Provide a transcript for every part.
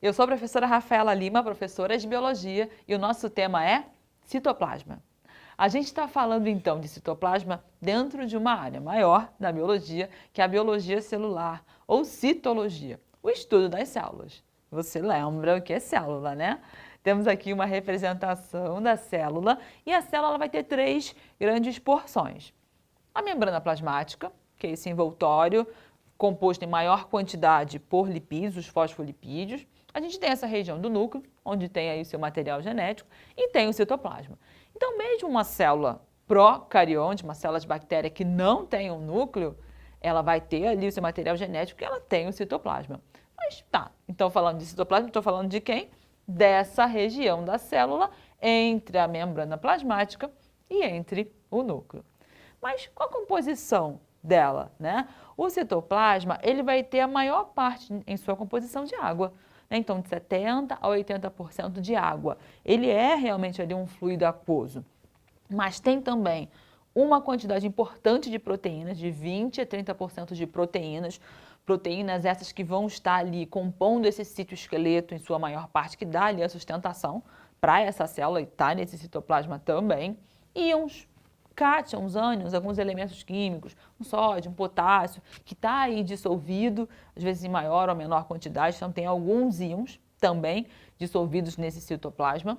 Eu sou a professora Rafaela Lima, professora de Biologia, e o nosso tema é citoplasma. A gente está falando então de citoplasma dentro de uma área maior da biologia, que é a biologia celular, ou citologia, o estudo das células. Você lembra o que é célula, né? Temos aqui uma representação da célula e a célula vai ter três grandes porções. A membrana plasmática, que é esse envoltório composto em maior quantidade por lipídios, os fosfolipídios. A gente tem essa região do núcleo, onde tem aí o seu material genético, e tem o citoplasma. Então, mesmo uma célula procarionte, uma célula de bactéria que não tem um núcleo, ela vai ter ali o seu material genético e ela tem o citoplasma. Mas tá, então falando de citoplasma, estou falando de quem? Dessa região da célula entre a membrana plasmática e entre o núcleo. Mas qual a composição dela, né? O citoplasma, ele vai ter a maior parte em sua composição de água, né? Então, de 70% a 80% de água. Ele é realmente ali um fluido aquoso, mas tem também uma quantidade importante de proteínas, de 20% a 30% de proteínas, proteínas essas que vão estar ali compondo esse citoesqueleto em sua maior parte, que dá ali a sustentação para essa célula e está nesse citoplasma também, íons, cátions, ânions, alguns elementos químicos, um sódio, um potássio, que está aí dissolvido, às vezes em maior ou menor quantidade, então tem alguns íons também dissolvidos nesse citoplasma.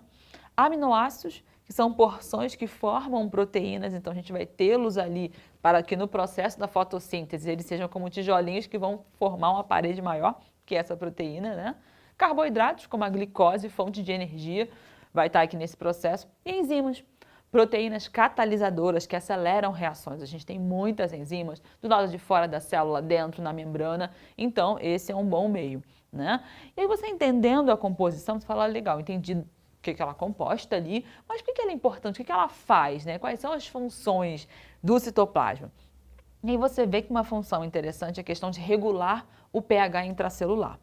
Aminoácidos, que são porções que formam proteínas, então a gente vai tê-los ali para que no processo da fotossíntese eles sejam como tijolinhos que vão formar uma parede maior, que é essa proteína, né? Carboidratos, como a glicose, fonte de energia, vai estar aqui nesse processo. E enzimas, proteínas catalisadoras que aceleram reações. A gente tem muitas enzimas do lado de fora da célula, dentro na membrana, então esse é um bom meio, né? E aí você entendendo a composição, você fala, legal, entendi o que ela é composta ali, mas por que ela é importante, o que ela faz, né? Quais são as funções do citoplasma? E aí você vê que uma função interessante é a questão de regular o pH intracelular.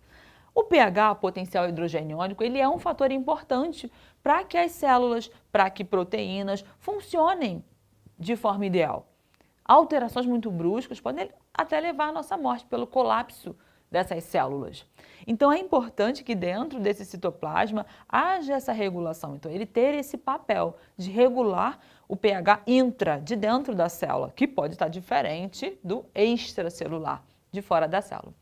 O pH, potencial hidrogeniônico, ele é um fator importante para que as células, para que proteínas funcionem de forma ideal. Alterações muito bruscas podem até levar à nossa morte pelo colapso dessas células. Então é importante que dentro desse citoplasma haja essa regulação. Então ele ter esse papel de regular o pH intra, de dentro da célula, que pode estar diferente do extracelular, de fora da célula.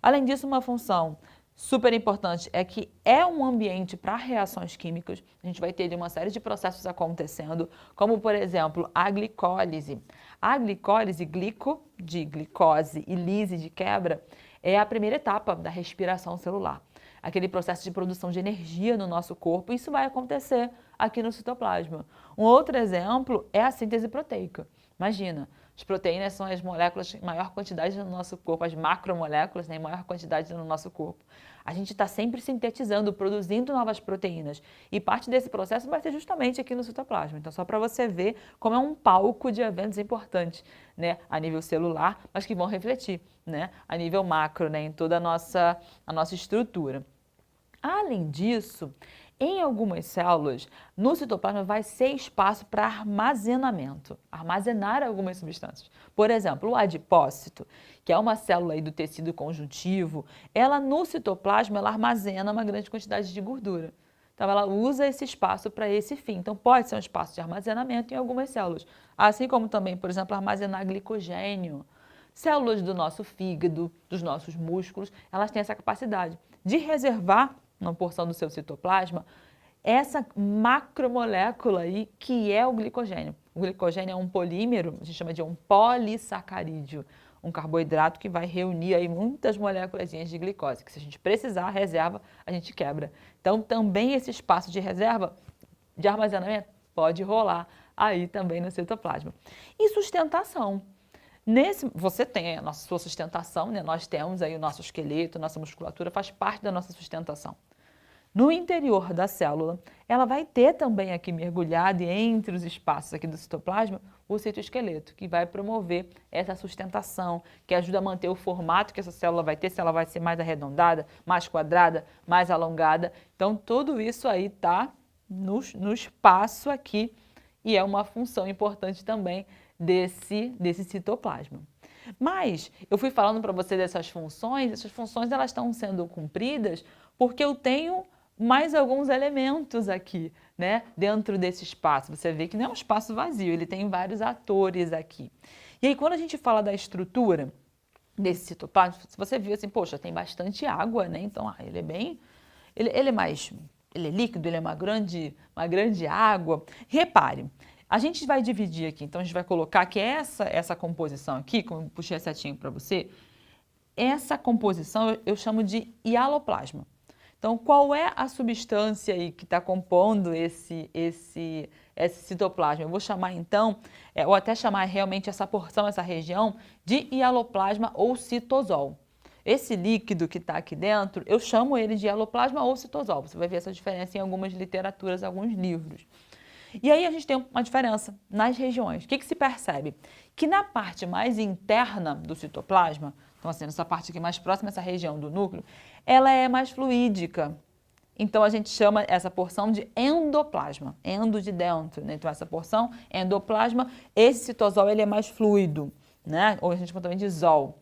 Além disso, uma função super importante é que é um ambiente para reações químicas. A gente vai ter uma série de processos acontecendo, como por exemplo a glicólise. A glicólise, glico de glicose e lise de quebra, é a primeira etapa da respiração celular. Aquele processo de produção de energia no nosso corpo, isso vai acontecer aqui no citoplasma. Um outro exemplo é a síntese proteica. Imagina, as proteínas são as moléculas em maior quantidade no nosso corpo, as macromoléculas, né, em maior quantidade no nosso corpo. A gente está sempre sintetizando, produzindo novas proteínas. E parte desse processo vai ser justamente aqui no citoplasma. Então, só para você ver como é um palco de eventos importantes, né, a nível celular, mas que vão refletir, né, a nível macro, né, em toda a nossa estrutura. Além disso, em algumas células, no citoplasma vai ser espaço para armazenamento, armazenar algumas substâncias. Por exemplo, o adipócito, que é uma célula aí do tecido conjuntivo, ela no citoplasma ela armazena uma grande quantidade de gordura. Então, ela usa esse espaço para esse fim. Então, pode ser um espaço de armazenamento em algumas células. Assim como também, por exemplo, armazenar glicogênio. Células do nosso fígado, dos nossos músculos, elas têm essa capacidade de reservar uma porção do seu citoplasma, essa macromolécula aí que é o glicogênio. O glicogênio é um polímero, a gente chama de um polissacarídeo, um carboidrato que vai reunir aí muitas moléculas de glicose, que se a gente precisar, reserva, a gente quebra. Então, também esse espaço de reserva, de armazenamento, pode rolar aí também no citoplasma. E sustentação. Você tem a sua sustentação, né? Nós temos aí o nosso esqueleto, nossa musculatura faz parte da nossa sustentação. No interior da célula, ela vai ter também aqui mergulhado entre os espaços aqui do citoplasma o citoesqueleto, que vai promover essa sustentação, que ajuda a manter o formato que essa célula vai ter, se ela vai ser mais arredondada, mais quadrada, mais alongada. Então, tudo isso aí está no espaço aqui e é uma função importante também desse citoplasma. Mas eu fui falando para você dessas funções, essas funções elas estão sendo cumpridas porque eu tenho mais alguns elementos aqui, né, dentro desse espaço. Você vê que não é um espaço vazio, ele tem vários atores aqui. E aí quando a gente fala da estrutura desse citoplasma, se você viu assim, poxa, tem bastante água, né? Então, ele é bem, ele é mais, ele é líquido, ele é uma grande água. Repare, a gente vai dividir aqui, então a gente vai colocar que essa composição aqui, como eu puxei a setinha para você, essa composição eu chamo de hialoplasma. Então, qual é a substância aí que está compondo esse citoplasma? Eu vou chamar então, ou até chamar realmente essa porção, essa região, de hialoplasma ou citosol. Esse líquido que está aqui dentro, eu chamo ele de hialoplasma ou citosol. Você vai ver essa diferença em algumas literaturas, alguns livros. E aí a gente tem uma diferença nas regiões. O que se percebe? Que na parte mais interna do citoplasma, então assim, nessa parte aqui mais próxima, essa região do núcleo, ela é mais fluídica. Então a gente chama essa porção de endoplasma, endo de dentro, né? Então essa porção, endoplasma, esse citosol ele é mais fluido, né? Ou a gente chama também de zol.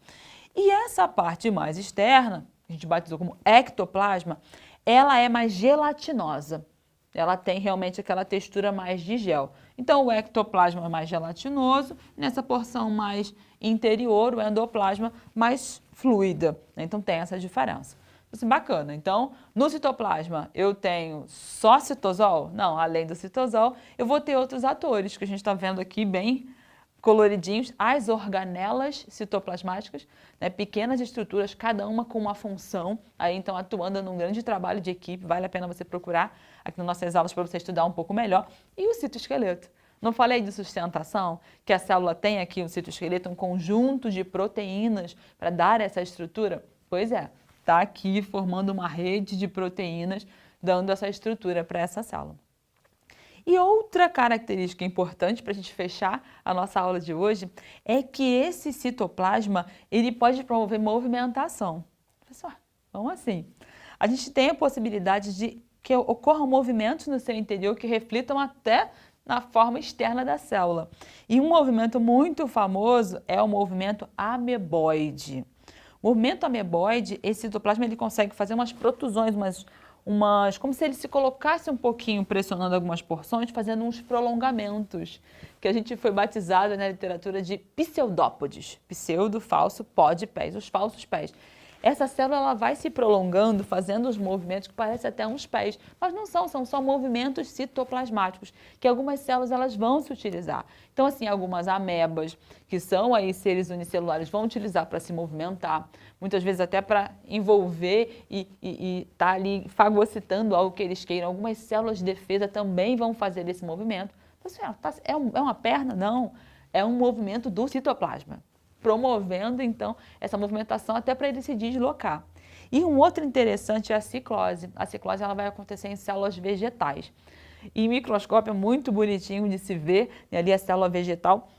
E essa parte mais externa, que a gente batizou como ectoplasma, ela é mais gelatinosa. Ela tem realmente aquela textura mais de gel. Então, o ectoplasma é mais gelatinoso, nessa porção mais interior, o endoplasma mais fluida. Então, tem essa diferença. Assim, bacana. Então, no citoplasma, eu tenho só citosol? Não, além do citosol, eu vou ter outros atores, que a gente está vendo aqui bem coloridinhos, as organelas citoplasmáticas, né, pequenas estruturas, cada uma com uma função, aí então atuando num grande trabalho de equipe, vale a pena você procurar aqui nas nossas aulas para você estudar um pouco melhor, e o citoesqueleto. Não falei de sustentação, que a célula tem aqui o citoesqueleto, um conjunto de proteínas para dar essa estrutura? Pois é, está aqui formando uma rede de proteínas, dando essa estrutura para essa célula. E outra característica importante para a gente fechar a nossa aula de hoje é que esse citoplasma ele pode promover movimentação. Pessoal, vamos assim. A gente tem a possibilidade de que ocorram movimentos no seu interior que reflitam até na forma externa da célula. E um movimento muito famoso é o movimento ameboide. O movimento ameboide, esse citoplasma ele consegue fazer umas protusões, como se ele se colocasse um pouquinho pressionando algumas porções, fazendo uns prolongamentos, que a gente foi batizado na literatura de pseudópodes. Pseudo, falso, pod, pés, os falsos pés. Essa célula ela vai se prolongando, fazendo os movimentos que parecem até uns pés, mas não são só movimentos citoplasmáticos, que algumas células elas vão se utilizar. Então, assim, algumas amebas, que são aí seres unicelulares, vão utilizar para se movimentar, muitas vezes até para envolver e tá ali fagocitando algo que eles queiram. Algumas células de defesa também vão fazer esse movimento. Então, assim, é uma perna? Não, é um movimento do citoplasma, promovendo, então, essa movimentação até para ele se deslocar. E um outro interessante é a ciclose. A ciclose ela vai acontecer em células vegetais. E em microscópio é muito bonitinho de se ver, né, ali a célula vegetal.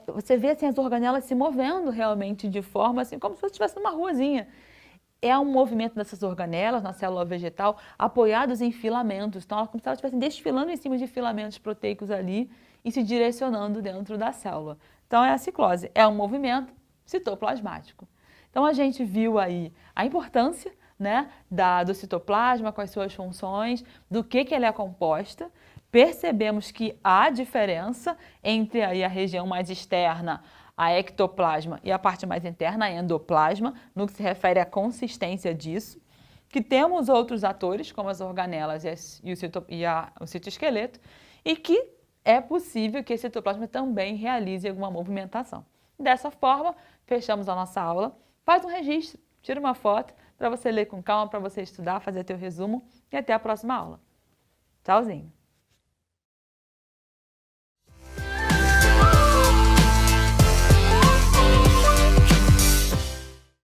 Você vê assim, as organelas se movendo realmente de forma assim, como se você estivesse numa ruazinha. É um movimento dessas organelas na célula vegetal apoiados em filamentos. Então, é como se elas estivessem desfilando em cima de filamentos proteicos ali e se direcionando dentro da célula. Então, é a ciclose, é um movimento citoplasmático. Então, a gente viu aí a importância, né, do citoplasma, com as suas funções, do que ele é composta. Percebemos que há diferença entre aí a região mais externa, a ectoplasma, e a parte mais interna, a endoplasma, no que se refere à consistência disso. Que temos outros atores, como as organelas o citoesqueleto, e que é possível que esse citoplasma também realize alguma movimentação. Dessa forma, fechamos a nossa aula. Faz um registro, tira uma foto para você ler com calma, para você estudar, fazer teu resumo e até a próxima aula. Tchauzinho!